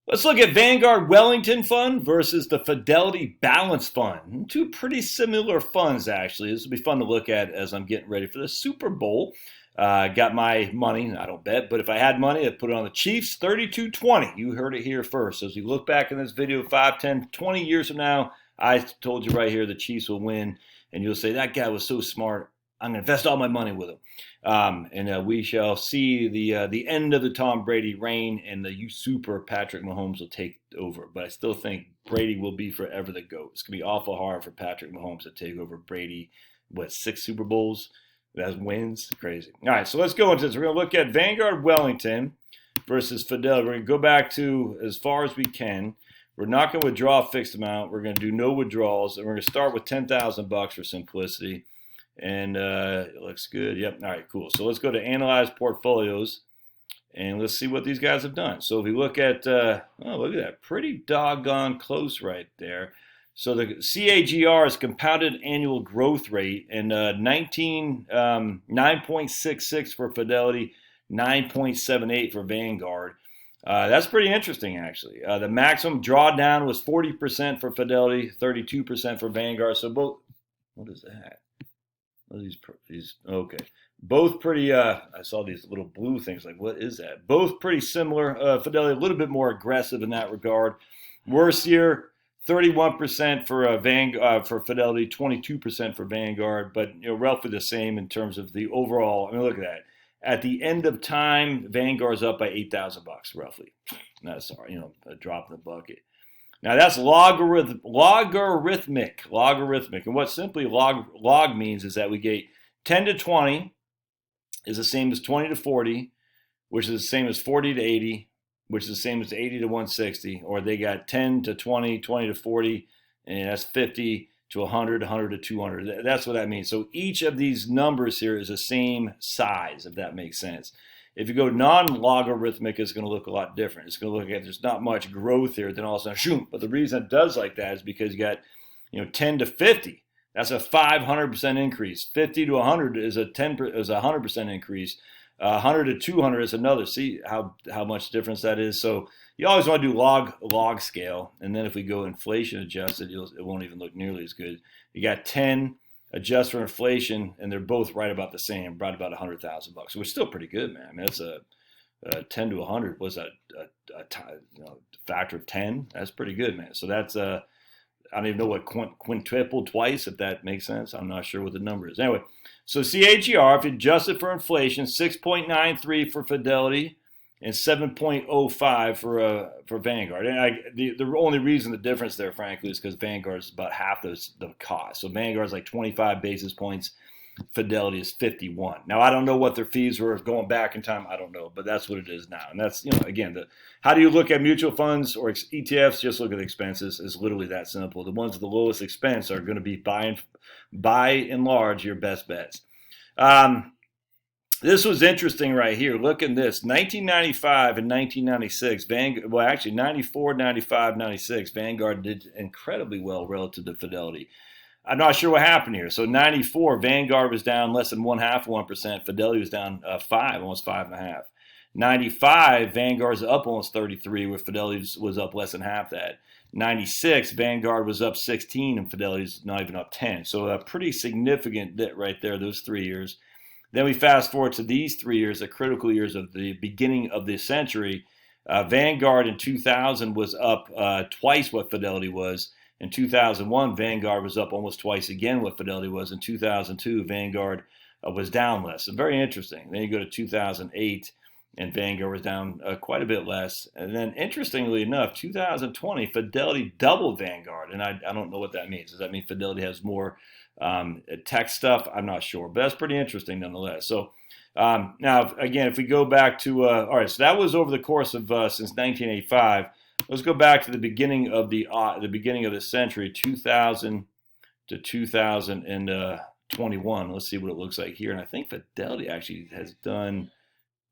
Let's look at Vanguard Wellington Fund versus the Fidelity Balance Fund. Two pretty similar funds, actually. This will be fun to look at as I'm getting ready for the Super Bowl. Got my money, I don't bet, but if I had money, I'd put it on the Chiefs, 32-20. You heard it here first. As we look back in this video 5, 10, 20 years from now, I told you right here the Chiefs will win, and you'll say, that guy was so smart. I'm going to invest all my money with him. And we shall see the end of the Tom Brady reign, and the super Patrick Mahomes will take over. But I still think Brady will be forever the GOAT. It's going to be awful hard for Patrick Mahomes to take over Brady. What, 6 Super Bowls? That wins? Crazy. All right, so let's go into this. We're going to look at Vanguard Wellington versus Fidelity. We're going to go back to as far as we can. We're not going to withdraw a fixed amount. We're going to do no withdrawals, and we're going to start with $10,000 for simplicity. And it looks good. Yep. All right, cool. So let's go to Analyze Portfolios, and let's see what these guys have done. So if we look at, oh, look at that. Pretty doggone close right there. So the CAGR is compounded annual growth rate, and 9.66 for Fidelity, 9.78 for Vanguard. That's pretty interesting, actually. The maximum drawdown was 40% for Fidelity, 32% for Vanguard. So both, what is that? These okay, both pretty. I saw these little blue things. Like, what is that? Both pretty similar. Fidelity a little bit more aggressive in that regard. Worst year, 31% for for Fidelity, 22% for Vanguard, but roughly the same in terms of the overall. I mean, look at that. At the end of time, Vanguard's up by $8,000 roughly. No, sorry, a drop in the bucket. Now that's logarithmic. And what simply log means is that we get 10 to 20 is the same as 20 to 40, which is the same as 40 to 80, which is the same as 80 to 160. Or they got 10 to 20, 20 to 40, and that's 50 to 100, 100 to 200. That's what that means. So each of these numbers here is the same size, if that makes sense. If you go non-logarithmic, it's going to look a lot different. It's going to look like there's not much growth here. Then all of a sudden, shoom. But the reason it does like that is because you got, 10 to 50. That's a 500% increase. 50 to 100 is a 100% increase. 100 to 200 is another. See how much difference that is. So you always want to do log scale. And then if we go inflation adjusted, it won't even look nearly as good. You got 10. Adjust for inflation, and they're both right about the same, right about $100,000, which is still pretty good, man. I mean, that's a 10 to 100 was a factor of 10. That's pretty good, man. So that's I don't even know what quintuple twice, if that makes sense. I'm not sure what the number is. Anyway, so CAGR, if you adjust it for inflation, 6.93 for Fidelity and 7.05 for Vanguard. And the only reason the difference there, frankly, is because Vanguard is about half the cost. So Vanguard is like 25 basis points. Fidelity is 51. Now, I don't know what their fees were going back in time. I don't know, but that's what it is now. And that's, again, how do you look at mutual funds or ETFs? Just look at the expenses. It's literally that simple. The ones with the lowest expense are going to be, by and large, your best bets. This was interesting right here. Look at this. 1995 and 1996, actually 94, 95, 96, Vanguard did incredibly well relative to Fidelity. I'm not sure what happened here. So 94, Vanguard was down less than 1% Fidelity was down 5, almost 5.5. 95, Vanguard's up almost 33, where Fidelity was up less than half that. 96, Vanguard was up 16, and Fidelity's not even up 10. So a pretty significant dip right there, those 3 years. Then we fast forward to these 3 years, the critical years of the beginning of this century. Vanguard in 2000 was up twice what Fidelity was. In 2001, Vanguard was up almost twice again what Fidelity was. In 2002, Vanguard was down less. So very interesting. Then you go to 2008, and Vanguard was down quite a bit less. And then, interestingly enough, 2020, Fidelity doubled Vanguard. And I don't know what that means. Does that mean Fidelity has more tech stuff? I'm not sure. But that's pretty interesting nonetheless. So now, again, if we go back to, all right, so that was over the course of since 1985. Let's go back to the beginning of the century, 2000 to 2021. Let's see what it looks like here. And I think Fidelity actually has done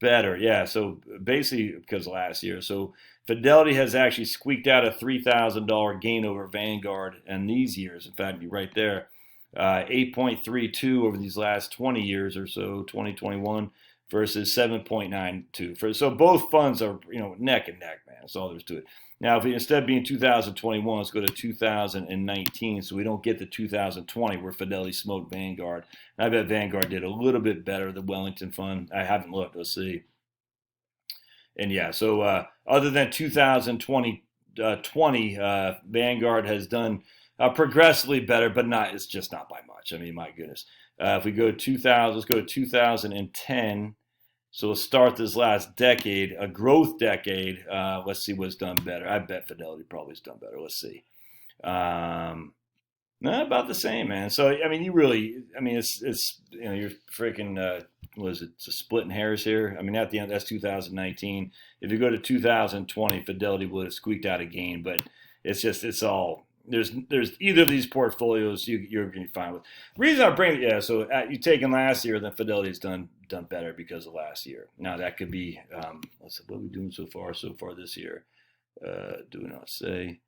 better. Yeah, so basically because last year. So Fidelity has actually squeaked out a $3,000 gain over Vanguard in these years. In fact, right there, 8.32 over these last 20 years or so, 2021. versus 7.92. So both funds are, neck and neck, man. That's all there's to it. Now, if we, instead of being 2021, let's go to 2019, so we don't get to 2020 where Fidelity smoked Vanguard. And I bet Vanguard did a little bit better than Wellington Fund. I haven't looked. Let's see. And yeah, so other than 2020, Vanguard has done progressively better, but it's just not by much. I mean, my goodness. If we go 2000, let's go to 2010. So we'll start this last decade, a growth decade. Let's see what's done better. I bet Fidelity probably has done better. Let's see. No, about the same, man. So I mean, it's you're freaking was it splitting hairs here? I mean, at the end, that's 2019. If you go to 2020, Fidelity would have squeaked out a gain, but it's all there's either of these portfolios you're going to be fine with. The reason I bring it, so you taken last year, then Fidelity's done better because of last year. Now that could be let's see, what are we doing so far this year? Do we not say?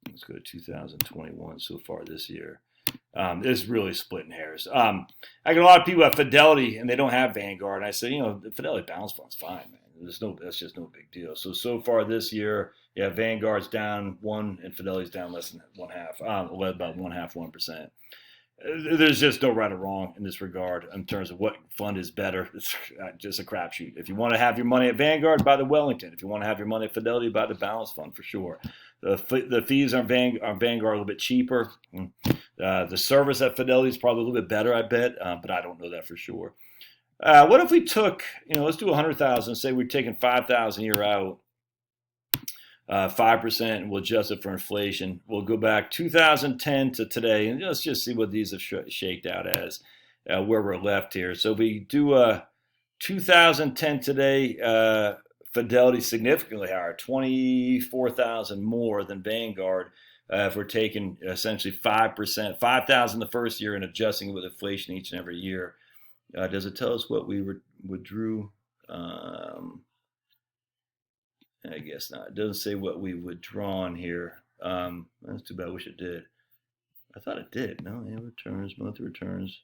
Let's go to 2021 so far this year. It's really splitting hairs. I get a lot of people at Fidelity and they don't have Vanguard. And I say, the Fidelity Balance Fund's fine, man. That's just no big deal. So far this year, yeah, Vanguard's down 1 and Fidelity's down less than 0.5, about 1%. There's just no right or wrong in this regard in terms of what fund is better. It's just a crapshoot. If you want to have your money at Vanguard, buy the Wellington. If you want to have your money at Fidelity, buy the Balance Fund for sure. The fees on Vanguard are a little bit cheaper. The service at Fidelity is probably a little bit better, I bet, but I don't know that for sure. What if we took, let's do 100,000. Say we're taking 5,000 a year out, 5%, and we'll adjust it for inflation. We'll go back 2010 to today, and let's just see what these have shaked out as, where we're left here. So if we do 2010 today, Fidelity significantly higher, 24,000 more than Vanguard. If we're taking essentially 5%, 5,000 the first year and adjusting it with inflation each and every year. Does it tell us what we withdrew? I guess not. It doesn't say what we withdrawn here. That's too bad. I wish it did. I thought it did. No, annual returns, monthly returns,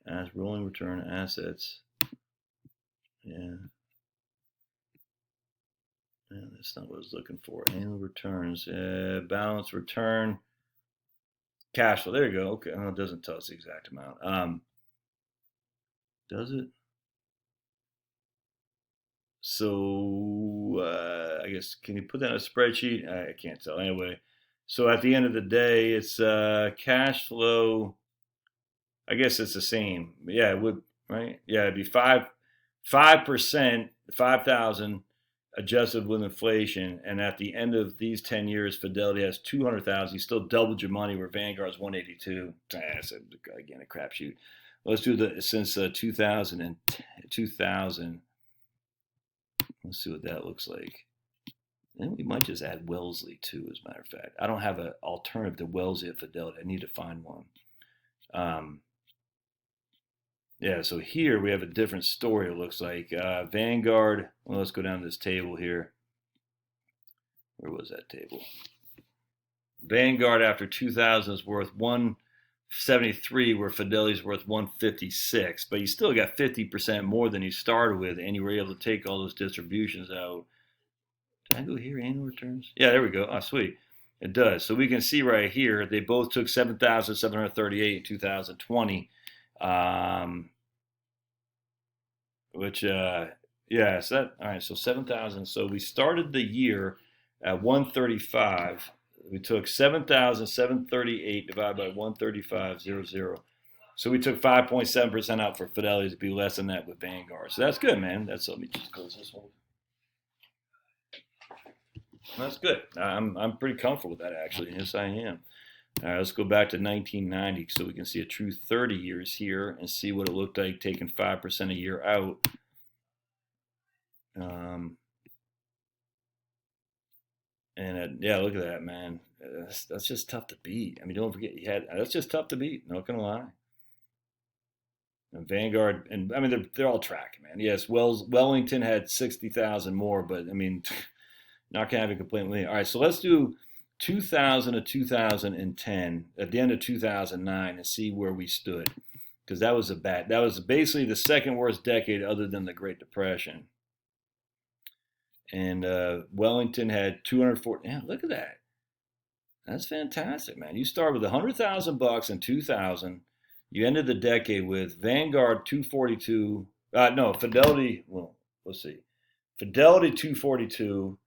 as rolling return assets. Yeah. That's not what I was looking for. Annual returns, balance return, cash flow. There you go. Okay, well, it doesn't tell us the exact amount. Does it? So I guess, can you put that in a spreadsheet? I can't tell. Anyway, so at the end of the day, it's cash flow. I guess it's the same. Yeah, it would, right? Yeah, it'd be 5%, 5,000 adjusted with inflation. And at the end of these 10 years, Fidelity has 200,000. You still doubled your money where Vanguard's 182. That's, again, a crapshoot. Let's do since 2000. Let's see what that looks like. And we might just add Wellesley too, as a matter of fact. I don't have an alternative to Wellesley at Fidelity. I need to find one. Yeah, so here we have a different story, it looks like. Vanguard, well, let's go down to this table here. Where was that table? Vanguard after 2000 is worth 173, where Fidelity's worth 156, but you still got 50% more than you started with, and you were able to take all those distributions out. Did I go here, annual returns? Yeah, there we go. Oh, sweet. It does. So we can see right here, they both took 7,738 in 2020. Yeah, so that, all right, so 7,000. So we started the year at 135. We took 7,738 divided by 135.00. So we took 5.7% out for Fidelity to be less than that with Vanguard. So that's good, man. Let me just close this one. That's good. I'm pretty comfortable with that, actually. Yes, I am. All right, let's go back to 1990 so we can see a true 30 years here and see what it looked like taking 5% a year out. Yeah, look at that, man. That's just tough to beat. I mean, don't forget that's just tough to beat. Not gonna lie. And Vanguard, and I mean, they're all tracking, man. Yes, Wellington had 60,000 more, but I mean, not gonna have a complaint with me. All right, so let's do 2000 to 2010 at the end of 2009 and see where we stood. because that was basically the second worst decade other than the Great Depression. And Wellington had 240. Yeah, look at that. That's fantastic, man. You start with $100,000 in 2000. You ended the decade with Vanguard 242. No, Fidelity. Well, let's see. Fidelity 242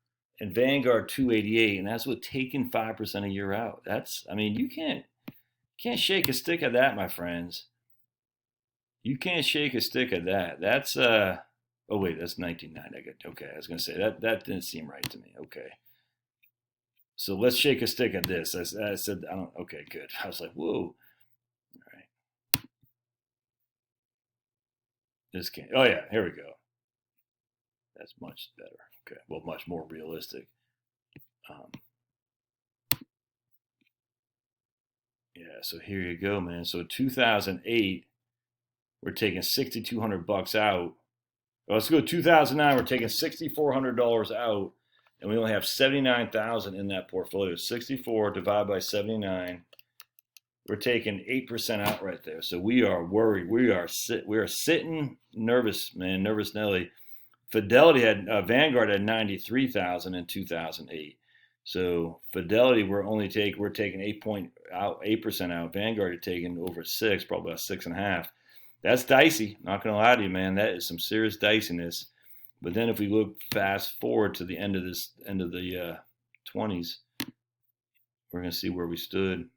and Vanguard 288, and that's with taking 5% a year out. I mean, you can't shake a stick at that, my friends. You can't shake a stick at that. That's oh wait, that's 1990. Okay, I was gonna say that didn't seem right to me. Okay. So let's shake a stick at this. I said, I don't, okay, good. I was like, whoa. All right. This can't, oh yeah, here we go. That's much better. Okay, well, much more realistic. Yeah, so here you go, man. So 2008, we're taking $6,200 out. Well, let's go 2009, we're taking $6,400 out. And we only have 79,000 in that portfolio. 64 divided by 79. We're taking 8% out right there. So we are worried. We are sitting nervous, man. Nervous Nelly. Fidelity had Vanguard had 93,000 in 2008. So Fidelity we're taking 8% out. Vanguard are taking over 6, probably about 6.5. That's dicey. Not gonna lie to you, man. That is some serious diciness. But then if we look fast forward to the end of the 20s, we're going to see where we stood.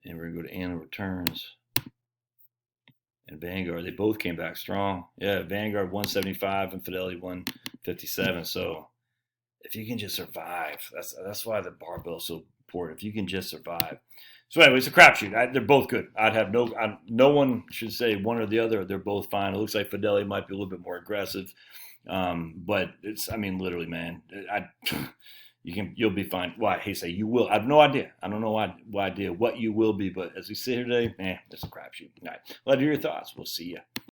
And we're going to go to annual returns. And Vanguard, they both came back strong. Yeah, Vanguard 175 and Fidelity 157. So if you can just survive, that's why the barbell is so important. If you can just survive. So anyway, it's a crapshoot. They're both good. No one should say one or the other. They're both fine. It looks like Fidelity might be a little bit more aggressive, but I mean, literally, man, you'll be fine. Why? Hey, say you will. I have no idea. I don't know what you will be, but as we sit here today, it's a crapshoot. All right, love to hear your thoughts. We'll see you.